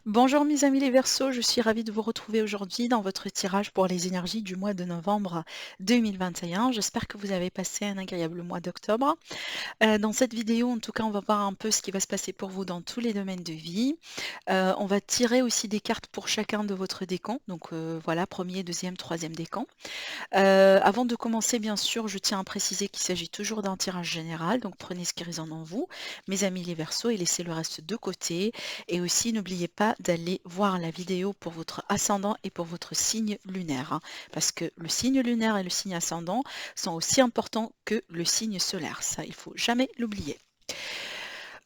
Bonjour mes amis les Verseaux, je suis ravie de vous retrouver aujourd'hui dans votre tirage pour les énergies du mois de novembre 2021. J'espère que vous avez passé un agréable mois d'octobre. Dans cette vidéo, en tout cas, on va voir un peu ce qui va se passer pour vous dans tous les domaines de vie. On va tirer aussi des cartes pour chacun de votre décan. Donc voilà, premier, deuxième, troisième décan. Avant de commencer, bien sûr, je tiens à préciser qu'il s'agit toujours d'un tirage général, donc prenez ce qui résonne en vous, mes amis les Verseaux, et laissez le reste de côté. Et aussi, n'oubliez pas d'aller voir la vidéo pour votre ascendant et pour votre signe lunaire, hein, parce que le signe lunaire et le signe ascendant sont aussi importants que le signe solaire. Ça, il faut jamais l'oublier.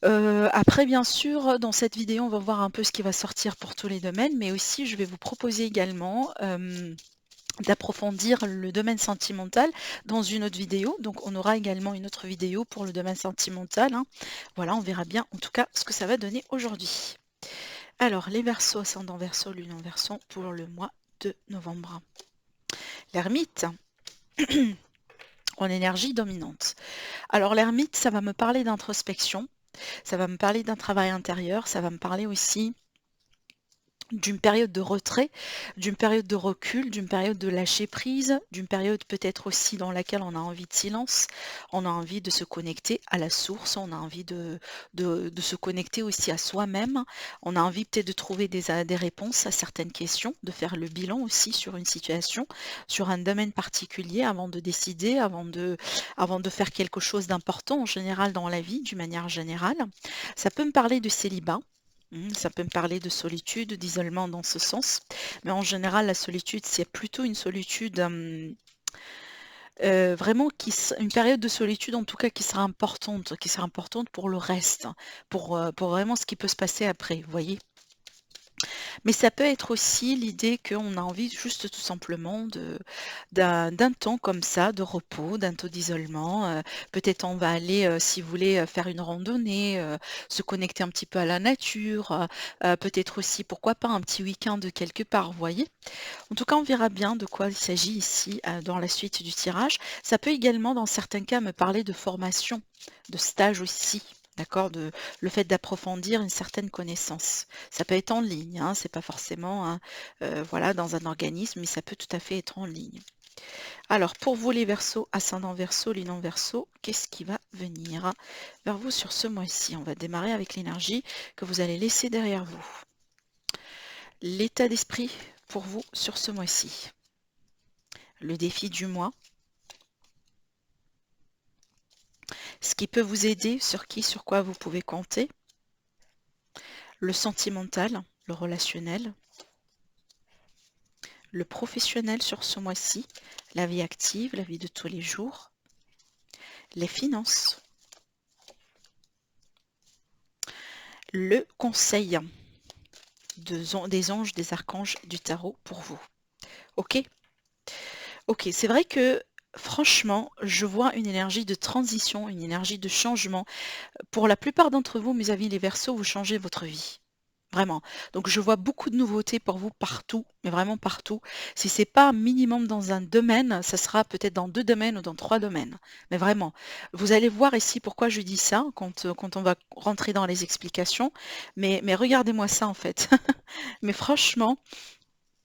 Après, bien sûr, dans cette vidéo, on va voir un peu ce qui va sortir pour tous les domaines, mais aussi, je vais vous proposer également d'approfondir le domaine sentimental dans une autre vidéo. Donc on aura également une autre vidéo pour le domaine sentimental, hein. Voilà, on verra bien en tout cas ce que ça va donner aujourd'hui. Alors les Verseaux, ascendant Verseau, lune en Verseau pour le mois de novembre. L'ermite en énergie dominante. Alors l'ermite, ça va me parler d'introspection, ça va me parler d'un travail intérieur, ça va me parler aussi d'une période de retrait, d'une période de recul, d'une période de lâcher prise, d'une période peut-être aussi dans laquelle on a envie de silence, on a envie de se connecter à la source, on a envie de se connecter aussi à soi-même, on a envie peut-être de trouver des réponses à certaines questions, de faire le bilan aussi sur une situation, sur un domaine particulier avant de décider, avant de faire quelque chose d'important en général dans la vie, d'une manière générale. Ça peut me parler de célibat. Ça peut me parler de solitude, d'isolement dans ce sens, mais en général, la solitude, c'est plutôt une solitude vraiment une période de solitude en tout cas qui sera importante pour le reste, pour vraiment ce qui peut se passer après, vous voyez? Mais ça peut être aussi l'idée qu'on a envie juste tout simplement d'un temps comme ça, de repos, d'un temps d'isolement. Peut-être on va aller, si vous voulez, faire une randonnée, se connecter un petit peu à la nature, peut-être aussi, pourquoi pas, un petit week-end de quelque part, vous voyez? En tout cas, on verra bien de quoi il s'agit ici, dans la suite du tirage. Ça peut également, dans certains cas, me parler de formation, de stage aussi. D'accord, le fait d'approfondir une certaine connaissance. Ça peut être en ligne, hein, c'est pas forcément hein, voilà, dans un organisme, mais ça peut tout à fait être en ligne. Alors, pour vous les Verseaux, ascendant Verseau, lune en Verseau, qu'est-ce qui va venir vers vous sur ce mois-ci? On va démarrer avec l'énergie que vous allez laisser derrière vous. L'état d'esprit pour vous sur ce mois-ci. Le défi du mois. Ce qui peut vous aider, sur quoi vous pouvez compter. Le sentimental, le relationnel. Le professionnel sur ce mois-ci. La vie active, la vie de tous les jours. Les finances. Le conseil des anges, des archanges, du tarot pour vous. Ok? Ok, c'est vrai que franchement, je vois une énergie de transition, une énergie de changement. Pour la plupart d'entre vous, mes amis les Verseaux, vous changez votre vie. Vraiment. Donc je vois beaucoup de nouveautés pour vous partout, mais vraiment partout. Si c'est pas un minimum dans un domaine, ça sera peut-être dans 2 domaines ou dans 3 domaines. Mais vraiment, vous allez voir ici pourquoi je dis ça quand on va rentrer dans les explications. Mais regardez-moi ça en fait. Mais franchement,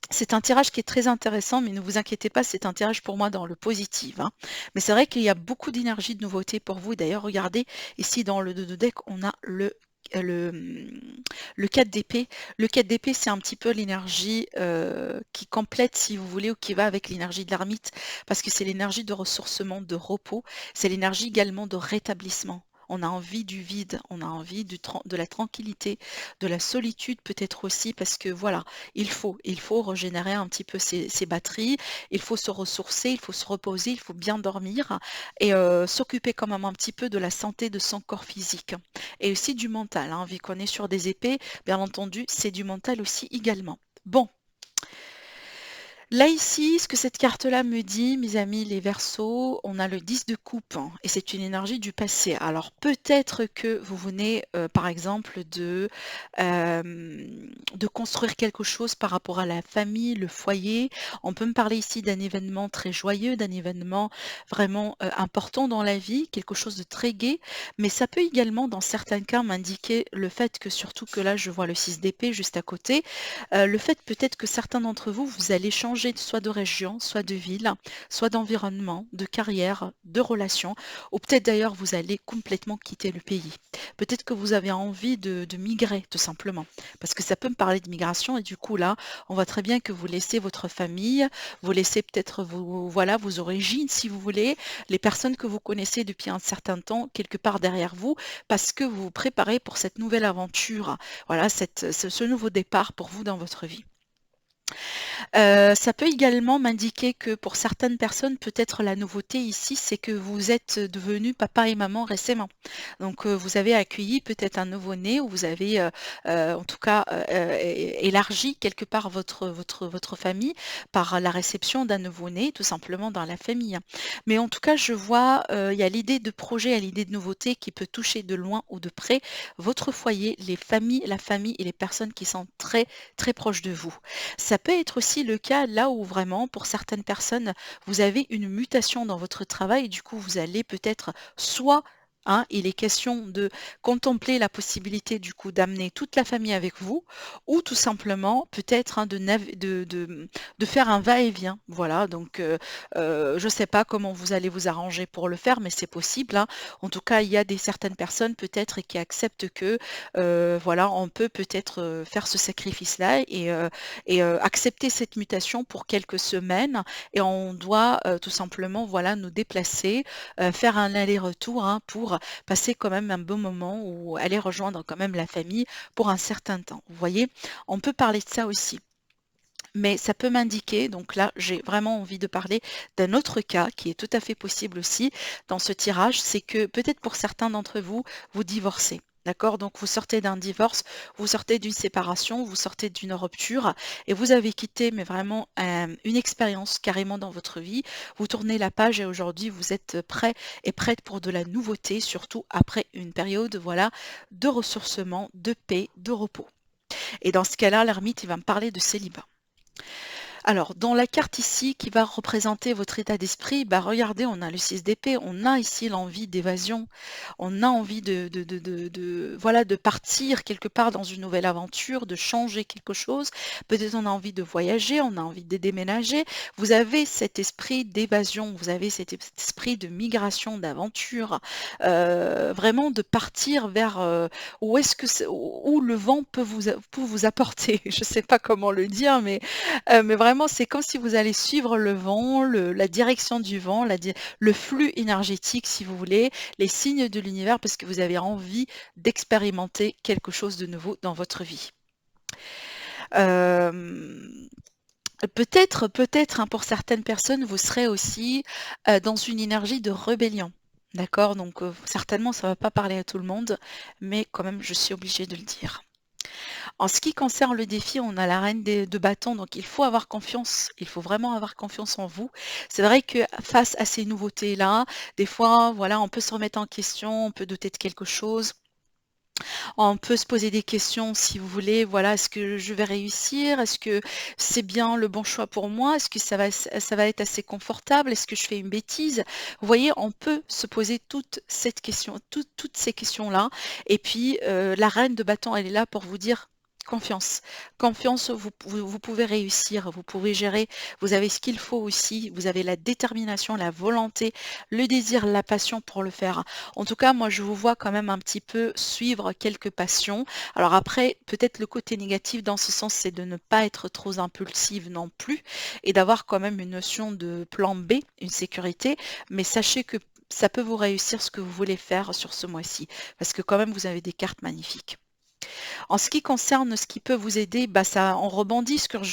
c'est un tirage qui est très intéressant, mais ne vous inquiétez pas, c'est un tirage pour moi dans le positif, hein. Mais c'est vrai qu'il y a beaucoup d'énergie, de nouveautés pour vous. D'ailleurs, regardez, ici dans le dos de deck, on a le, le 4 d'épée. Le 4 d'épée, c'est un petit peu l'énergie qui complète, si vous voulez, ou qui va avec l'énergie de l'ermite, parce que c'est l'énergie de ressourcement, de repos. C'est l'énergie également de rétablissement. On a envie du vide, on a envie de la tranquillité, de la solitude peut-être aussi, parce que voilà, il faut régénérer un petit peu ses batteries, il faut se ressourcer, il faut se reposer, il faut bien dormir et s'occuper quand même un petit peu de la santé de son corps physique et aussi du mental, hein, vu qu'on est sur des épées, bien entendu, c'est du mental aussi également. Bon, Là ici, ce que cette carte-là me dit, mes amis les Verseaux, on a le 10 de coupe hein, et c'est une énergie du passé. Alors peut-être que vous venez, par exemple, de construire quelque chose par rapport à la famille, le foyer. On peut me parler ici d'un événement très joyeux, d'un événement vraiment important dans la vie, quelque chose de très gai, mais ça peut également, dans certains cas, m'indiquer le fait que, surtout que là, je vois le 6 d'épée juste à côté, le fait peut-être que certains d'entre vous, vous allez changer soit de région, soit de ville, soit d'environnement, de carrière, de relation, ou peut-être d'ailleurs vous allez complètement quitter le pays. Peut-être que vous avez envie de migrer tout simplement, parce que ça peut me parler de migration et du coup là, on voit très bien que vous laissez votre famille, vous laissez peut-être voilà, vos origines si vous voulez, les personnes que vous connaissez depuis un certain temps quelque part derrière vous, parce que vous vous préparez pour cette nouvelle aventure, voilà, ce nouveau départ pour vous dans votre vie. Ça peut également m'indiquer que pour certaines personnes, peut-être la nouveauté ici, c'est que vous êtes devenus papa et maman récemment. Donc, vous avez accueilli peut-être un nouveau-né ou vous avez, en tout cas, élargi quelque part votre famille par la réception d'un nouveau-né, tout simplement dans la famille. Mais en tout cas, je vois, il y a l'idée de projet, il y a l'idée de nouveauté qui peut toucher de loin ou de près votre foyer, les familles, la famille et les personnes qui sont très, très proches de vous. Ça peut être aussi le cas là où vraiment, pour certaines personnes, vous avez une mutation dans votre travail, du coup, vous allez peut-être soit hein, il est question de contempler la possibilité du coup d'amener toute la famille avec vous, ou tout simplement peut-être hein, de faire un va-et-vient. Voilà, donc je ne sais pas comment vous allez vous arranger pour le faire, mais c'est possible. Hein. En tout cas, il y a certaines personnes peut-être qui acceptent que voilà, on peut peut-être faire ce sacrifice-là et accepter cette mutation pour quelques semaines et on doit tout simplement voilà, nous déplacer, faire un aller-retour hein, pour passer quand même un bon moment ou aller rejoindre quand même la famille pour un certain temps. Vous voyez, on peut parler de ça aussi. Mais ça peut m'indiquer, donc là j'ai vraiment envie de parler d'un autre cas qui est tout à fait possible aussi dans ce tirage, c'est que peut-être pour certains d'entre vous, vous divorcez. D'accord? Donc vous sortez d'un divorce, vous sortez d'une séparation, vous sortez d'une rupture et vous avez quitté mais vraiment une expérience carrément dans votre vie. Vous tournez la page et aujourd'hui vous êtes prêt et prête pour de la nouveauté, surtout après une période voilà, de ressourcement, de paix, de repos. Et dans ce cas-là, l'ermite, il va me parler de célibat. Alors, dans la carte ici qui va représenter votre état d'esprit, bah regardez, on a le 6 d'épée, on a ici l'envie d'évasion, on a envie voilà, de partir quelque part dans une nouvelle aventure, de changer quelque chose. Peut-être on a envie de voyager, on a envie de déménager. Vous avez cet esprit d'évasion, vous avez cet esprit de migration, d'aventure, vraiment de partir vers où est-ce que où le vent peut vous apporter. Je ne sais pas comment le dire, mais vraiment, c'est comme si vous allez suivre le vent, la direction du vent, le flux énergétique, si vous voulez, les signes de l'univers, parce que vous avez envie d'expérimenter quelque chose de nouveau dans votre vie. Peut-être, hein, pour certaines personnes, vous serez aussi dans une énergie de rébellion. D'accord? Donc, certainement, ça ne va pas parler à tout le monde, mais quand même, je suis obligée de le dire. En ce qui concerne le défi, on a la reine de bâtons, donc il faut avoir confiance, il faut vraiment avoir confiance en vous. C'est vrai que face à ces nouveautés-là, des fois, voilà, on peut se remettre en question, on peut douter de quelque chose. On peut se poser des questions si vous voulez, voilà, est-ce que je vais réussir? Est-ce que c'est bien le bon choix pour moi? Est-ce que ça va être assez confortable? Est-ce que je fais une bêtise? Vous voyez, on peut se poser toutes ces questions-là. Et puis, la reine de bâton, elle est là pour vous dire confiance. Confiance, vous pouvez réussir, vous pouvez gérer, vous avez ce qu'il faut aussi, vous avez la détermination, la volonté, le désir, la passion pour le faire. En tout cas, moi, je vous vois quand même un petit peu suivre quelques passions. Alors après, peut-être le côté négatif dans ce sens, c'est de ne pas être trop impulsive non plus et d'avoir quand même une notion de plan B, une sécurité. Mais sachez que ça peut vous réussir ce que vous voulez faire sur ce mois-ci parce que quand même, vous avez des cartes magnifiques. En ce qui concerne ce qui peut vous aider, bah ça, on rebondit sur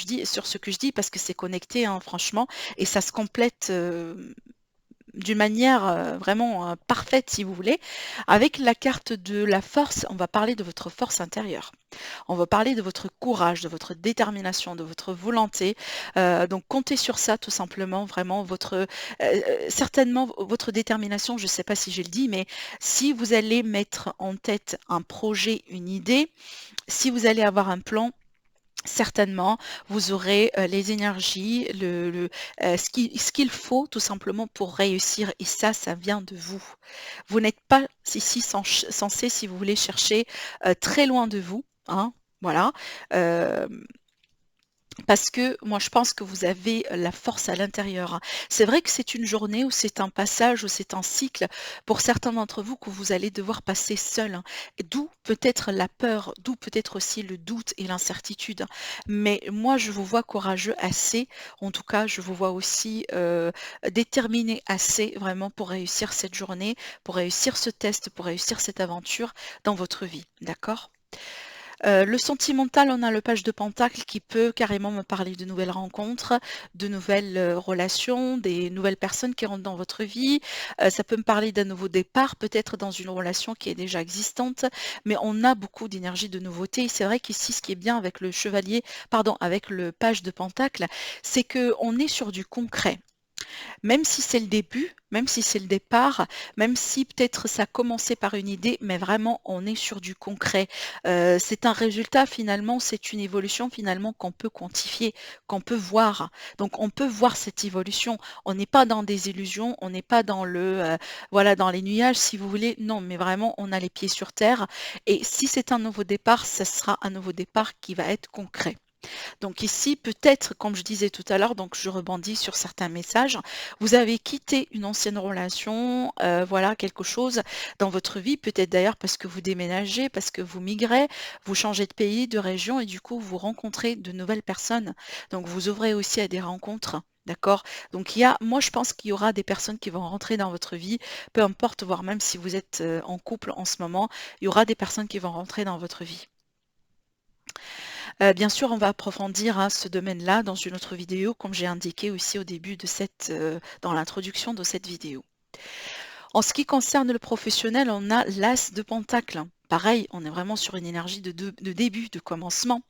ce que je dis parce que c'est connecté, hein, franchement, et ça se complète d'une manière vraiment parfaite si vous voulez. Avec la carte de la force, on va parler de votre force intérieure. On va parler de votre courage, de votre détermination, de votre volonté. Donc comptez sur ça tout simplement, vraiment certainement votre détermination, je ne sais pas si je le dis, mais si vous allez mettre en tête un projet, une idée, si vous allez avoir un plan, certainement, vous aurez les énergies, ce qu'il faut tout simplement pour réussir. Et ça vient de vous. Vous n'êtes pas ici censé, si vous voulez, chercher très loin de vous. Hein, voilà. Euh, Parce que moi, je pense que vous avez la force à l'intérieur, hein. C'est vrai que c'est une journée où c'est un passage, où c'est un cycle pour certains d'entre vous que vous allez devoir passer seul, hein. D'où peut-être la peur, d'où peut-être aussi le doute et l'incertitude. Mais moi, je vous vois courageux assez, en tout cas, je vous vois aussi déterminé assez vraiment pour réussir cette journée, pour réussir ce test, pour réussir cette aventure dans votre vie. D'accord? Le sentimental, on a le page de Pentacle qui peut carrément me parler de nouvelles rencontres, de nouvelles relations, des nouvelles personnes qui rentrent dans votre vie. Ça peut me parler d'un nouveau départ, peut-être dans une relation qui est déjà existante, mais on a beaucoup d'énergie de nouveauté. Et c'est vrai qu'ici, ce qui est bien avec le chevalier, pardon, avec le page de Pentacle, c'est qu'on est sur du concret. Même si c'est le début, même si c'est le départ, même si peut-être ça a commencé par une idée, mais vraiment on est sur du concret. C'est un résultat finalement, c'est une évolution finalement qu'on peut quantifier, qu'on peut voir. Donc on peut voir cette évolution. On n'est pas dans des illusions, on n'est pas dans voilà, dans les nuages si vous voulez. Non, mais vraiment on a les pieds sur terre. Et si c'est un nouveau départ, ce sera un nouveau départ qui va être concret. Donc ici, peut-être, comme je disais tout à l'heure, donc je rebondis sur certains messages, vous avez quitté une ancienne relation, voilà, quelque chose dans votre vie, peut-être d'ailleurs parce que vous déménagez, parce que vous migrez, vous changez de pays, de région et du coup, vous rencontrez de nouvelles personnes. Donc vous ouvrez aussi à des rencontres. D'accord? Donc moi je pense qu'il y aura des personnes qui vont rentrer dans votre vie, peu importe, voire même si vous êtes en couple en ce moment, il y aura des personnes qui vont rentrer dans votre vie. Bien sûr, on va approfondir, hein, ce domaine-là dans une autre vidéo, comme j'ai indiqué aussi au début de dans l'introduction de cette vidéo. En ce qui concerne le professionnel, on a l'as de pentacle. Pareil, on est vraiment sur une énergie de début, de commencement.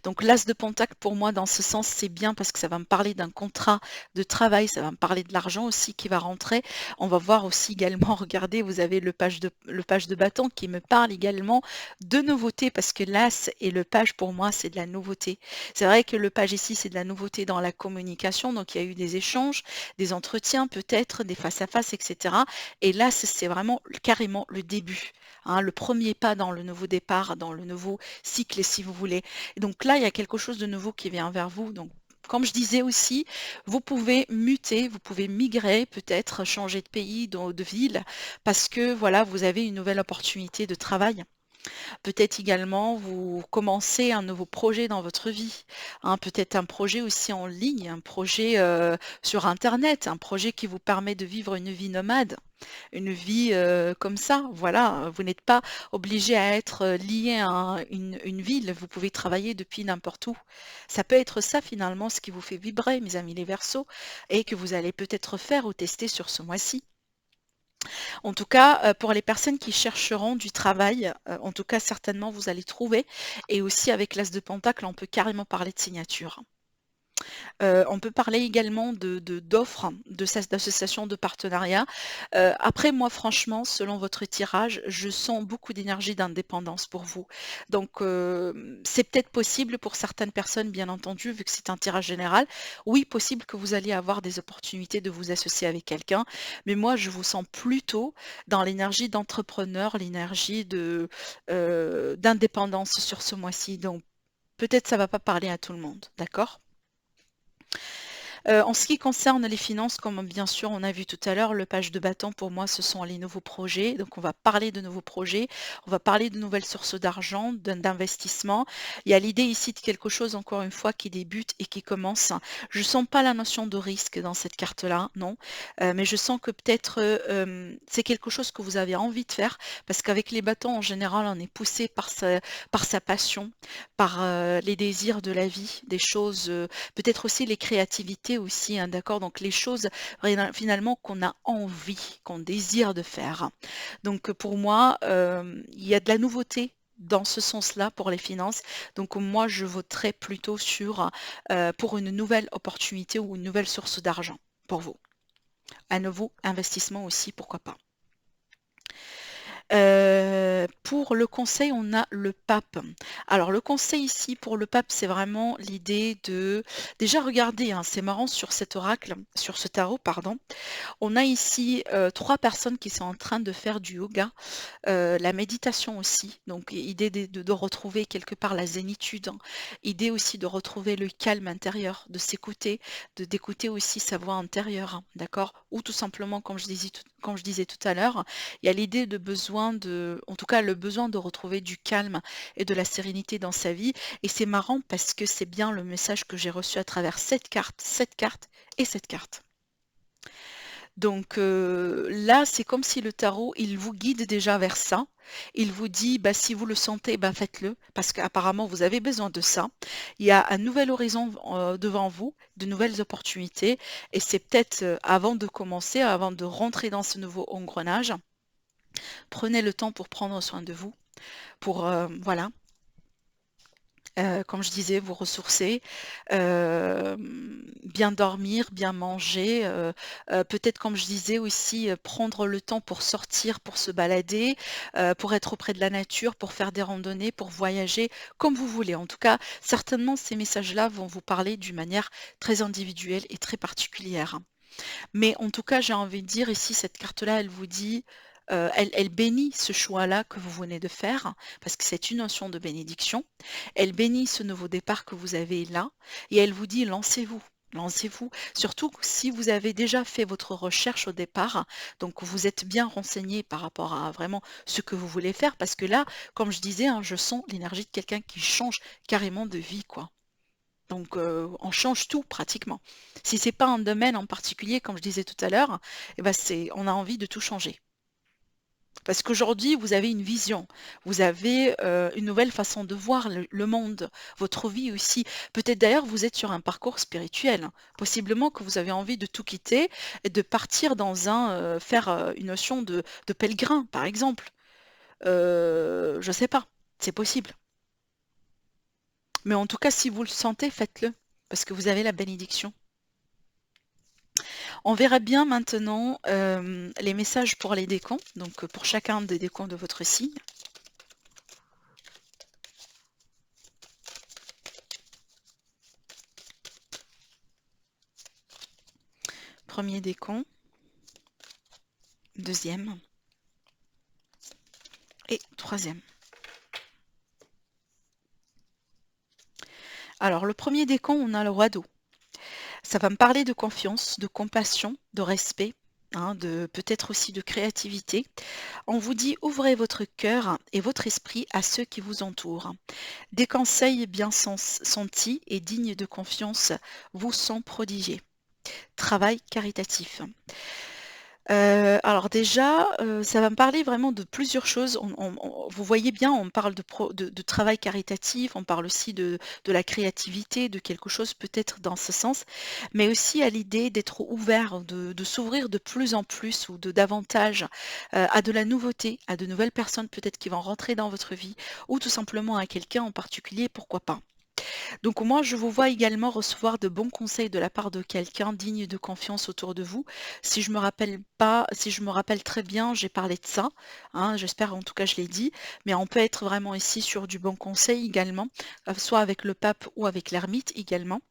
Donc l'as de pentacle, pour moi, dans ce sens, c'est bien parce que ça va me parler d'un contrat de travail, ça va me parler de l'argent aussi qui va rentrer. On va voir aussi également, regardez, vous avez le page de bâton qui me parle également de nouveauté parce que l'as et le page, pour moi, c'est de la nouveauté. C'est vrai que le page ici, c'est de la nouveauté dans la communication. Donc il y a eu des échanges, des entretiens peut-être, des face-à-face, etc. Et là, c'est vraiment carrément le début, hein, le premier pas dans le nouveau départ, dans le nouveau cycle, si vous voulez. Et donc là, il y a quelque chose de nouveau qui vient vers vous. Donc, comme je disais aussi, vous pouvez muter, vous pouvez migrer, peut-être changer de pays, de ville, parce que voilà, vous avez une nouvelle opportunité de travail. Peut-être également vous commencez un nouveau projet dans votre vie, hein, peut-être un projet aussi en ligne, un projet sur Internet, un projet qui vous permet de vivre une vie nomade, une vie comme ça. Voilà, vous n'êtes pas obligé à être lié à une ville, vous pouvez travailler depuis n'importe où. Ça peut être ça finalement ce qui vous fait vibrer, mes amis les Verseaux, et que vous allez peut-être faire ou tester sur ce mois-ci. En tout cas, pour les personnes qui chercheront du travail, en tout cas certainement vous allez trouver et aussi avec l'as de pentacle, on peut carrément parler de signature. On peut parler également d'offres, d'associations, de partenariats. Après moi franchement, selon votre tirage, je sens beaucoup d'énergie d'indépendance pour vous. Donc c'est peut-être possible pour certaines personnes, bien entendu, vu que c'est un tirage général. Oui, possible que vous alliez avoir des opportunités de vous associer avec quelqu'un, mais moi je vous sens plutôt dans l'énergie d'entrepreneur, l'énergie d'indépendance sur ce mois-ci. Donc peut-être ça va pas parler à tout le monde, d'accord? En ce qui concerne les finances, comme bien sûr on a vu tout à l'heure, le page de bâton pour moi ce sont les nouveaux projets. Donc on va parler de nouveaux projets, on va parler de nouvelles sources d'argent, d'investissement. Il y a l'idée ici de quelque chose encore une fois qui débute et qui commence. Je sens pas la notion de risque dans cette carte-là, non. Mais je sens que peut-être c'est quelque chose que vous avez envie de faire parce qu'avec les bâtons en général on est poussé par sa passion, par les désirs de la vie, des choses, peut-être aussi les créativités créativité aussi, hein, d'accord? Donc les choses finalement qu'on a envie, qu'on désire de faire. Donc pour moi, il y a de la nouveauté dans ce sens-là pour les finances. Donc moi, je voterais plutôt pour une nouvelle opportunité ou une nouvelle source d'argent pour vous. Un nouveau investissement aussi, pourquoi pas. Pour le conseil, on a le pape. Alors le conseil ici pour le pape, c'est vraiment l'idée de déjà regardez, hein, c'est marrant sur cet oracle, sur ce tarot, pardon. On a ici 3 personnes qui sont en train de faire du yoga, la méditation aussi, donc idée de retrouver quelque part la zénitude, hein. Idée aussi de retrouver le calme intérieur, de s'écouter, d'écouter aussi sa voix intérieure, hein, d'accord? Ou tout simplement, comme je disais tout à l'heure, il y a l'idée de besoin en tout cas le besoin de retrouver du calme et de la sérénité dans sa vie. Et c'est marrant parce que c'est bien le message que j'ai reçu à travers cette carte et cette carte. Donc là, c'est comme si le tarot, il vous guide déjà vers ça. Il vous dit, bah, si vous le sentez, bah, faites-le, parce qu'apparemment, vous avez besoin de ça. Il y a un nouvel horizon devant vous, de nouvelles opportunités, et c'est peut-être avant de commencer, avant de rentrer dans ce nouveau engrenage, prenez le temps pour prendre soin de vous, pour, voilà, comme je disais, vous ressourcer, bien dormir, bien manger, peut-être comme je disais aussi, prendre le temps pour sortir, pour se balader, pour être auprès de la nature, pour faire des randonnées, pour voyager, comme vous voulez. En tout cas, certainement ces messages-là vont vous parler d'une manière très individuelle et très particulière. Mais en tout cas, j'ai envie de dire ici, cette carte-là, elle vous dit, elle bénit ce choix-là que vous venez de faire, parce que c'est une notion de bénédiction. Elle bénit ce nouveau départ que vous avez là, et elle vous dit, lancez-vous. Lancez-vous, surtout si vous avez déjà fait votre recherche au départ, donc vous êtes bien renseigné par rapport à vraiment ce que vous voulez faire, parce que là, comme je disais, hein, je sens l'énergie de quelqu'un qui change carrément de vie, quoi. Donc on change tout pratiquement. Si c'est pas un domaine en particulier, comme je disais tout à l'heure, eh ben on a envie de tout changer. Parce qu'aujourd'hui, vous avez une vision, vous avez une nouvelle façon de voir le monde, votre vie aussi. Peut-être d'ailleurs vous êtes sur un parcours spirituel, hein. Possiblement que vous avez envie de tout quitter et de partir faire une notion de pèlerin, par exemple. Je ne sais pas, c'est possible. Mais en tout cas, si vous le sentez, faites-le, parce que vous avez la bénédiction. On verra bien maintenant les messages pour les décans, donc pour chacun des décans de votre signe. Premier décan, deuxième et troisième. Alors le premier décan, on a le roi d'eau. Ça va me parler de confiance, de compassion, de respect, hein, peut-être aussi de créativité. On vous dit ouvrez votre cœur et votre esprit à ceux qui vous entourent. Des conseils bien sentis et dignes de confiance vous sont prodigués. Travail caritatif. Alors déjà, ça va me parler vraiment de plusieurs choses. Vous voyez bien, on parle de travail caritatif, on parle aussi de la créativité, de quelque chose peut-être dans ce sens, mais aussi à l'idée d'être ouvert, de s'ouvrir de plus en plus ou de davantage, à de la nouveauté, à de nouvelles personnes peut-être qui vont rentrer dans votre vie ou tout simplement à quelqu'un en particulier, pourquoi pas. Donc moi, je vous vois également recevoir de bons conseils de la part de quelqu'un digne de confiance autour de vous. Si je me rappelle pas, si je me rappelle très bien, j'ai parlé de ça, hein, j'espère en tout cas je l'ai dit, mais on peut être vraiment ici sur du bon conseil également, soit avec le pape ou avec l'ermite également.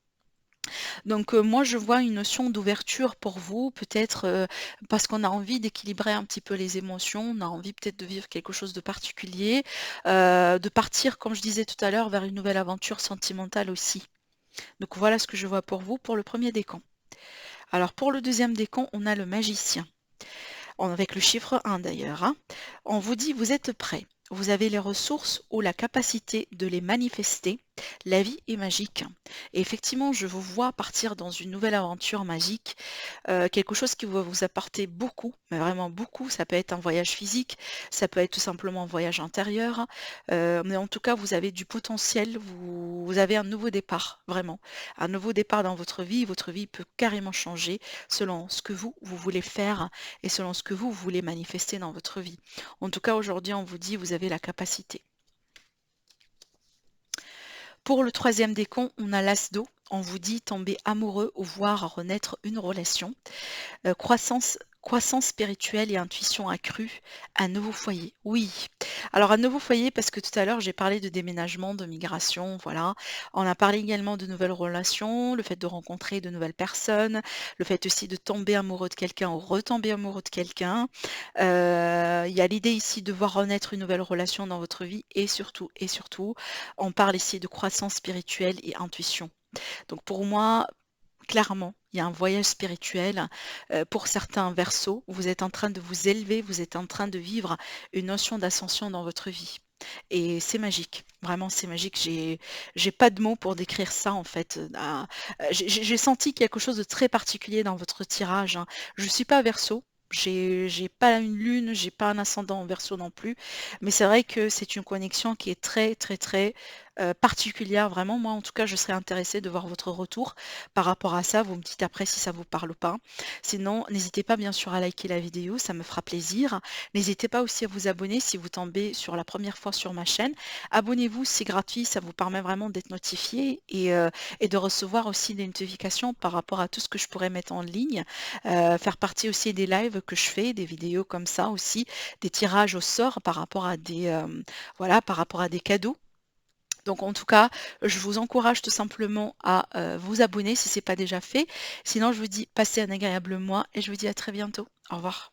Donc moi je vois une notion d'ouverture pour vous, peut-être parce qu'on a envie d'équilibrer un petit peu les émotions, on a envie peut-être de vivre quelque chose de particulier, de partir, comme je disais tout à l'heure, vers une nouvelle aventure sentimentale aussi. Donc voilà ce que je vois pour vous pour le premier décan. Alors pour le deuxième décan, on a le magicien, avec le chiffre 1 d'ailleurs, hein. On vous dit vous êtes prêt. Vous avez les ressources ou la capacité de les manifester. La vie est magique et effectivement, je vous vois partir dans une nouvelle aventure magique, quelque chose qui va vous apporter beaucoup, mais vraiment beaucoup. Ça peut être un voyage physique, ça peut être tout simplement un voyage intérieur, mais en tout cas, vous avez du potentiel, vous avez un nouveau départ, vraiment. Un nouveau départ dans votre vie. Votre vie peut carrément changer selon ce que vous voulez faire et selon ce que vous voulez manifester dans votre vie. En tout cas, aujourd'hui, on vous dit, vous avez la capacité. Pour le troisième décompte, on a l'as d'eau. On vous dit tomber amoureux ou voir renaître une relation. Croissance spirituelle et intuition accrue, un nouveau foyer. Oui, alors un nouveau foyer parce que tout à l'heure j'ai parlé de déménagement, de migration, voilà. On a parlé également de nouvelles relations, le fait de rencontrer de nouvelles personnes, le fait aussi de tomber amoureux de quelqu'un ou retomber amoureux de quelqu'un. Il y a l'idée ici de voir renaître une nouvelle relation dans votre vie et surtout, on parle ici de croissance spirituelle et intuition. Donc pour moi, clairement, il y a un voyage spirituel. Pour certains versos, vous êtes en train de vous élever, vous êtes en train de vivre une notion d'ascension dans votre vie. Et c'est magique, vraiment c'est magique. J'ai pas de mots pour décrire ça en fait. J'ai senti quelque chose de très particulier dans votre tirage, hein. Je suis pas verso. J'ai pas une lune, j'ai pas un ascendant en verso non plus, mais c'est vrai que c'est une connexion qui est très très très particulière. Vraiment, moi en tout cas, je serais intéressée de voir votre retour par rapport à ça. Vous me dites après si ça vous parle ou pas. Sinon, n'hésitez pas bien sûr à liker la vidéo, ça me fera plaisir. N'hésitez pas aussi à vous abonner si vous tombez sur la première fois sur ma chaîne. Abonnez-vous, c'est gratuit, ça vous permet vraiment d'être notifié et de recevoir aussi des notifications par rapport à tout ce que je pourrais mettre en ligne. Faire partie aussi des lives que je fais, des vidéos comme ça aussi, des tirages au sort par rapport à voilà, par rapport à des cadeaux. Donc en tout cas, je vous encourage tout simplement à vous abonner si ce n'est pas déjà fait. Sinon, je vous dis passez un agréable mois et je vous dis à très bientôt. Au revoir.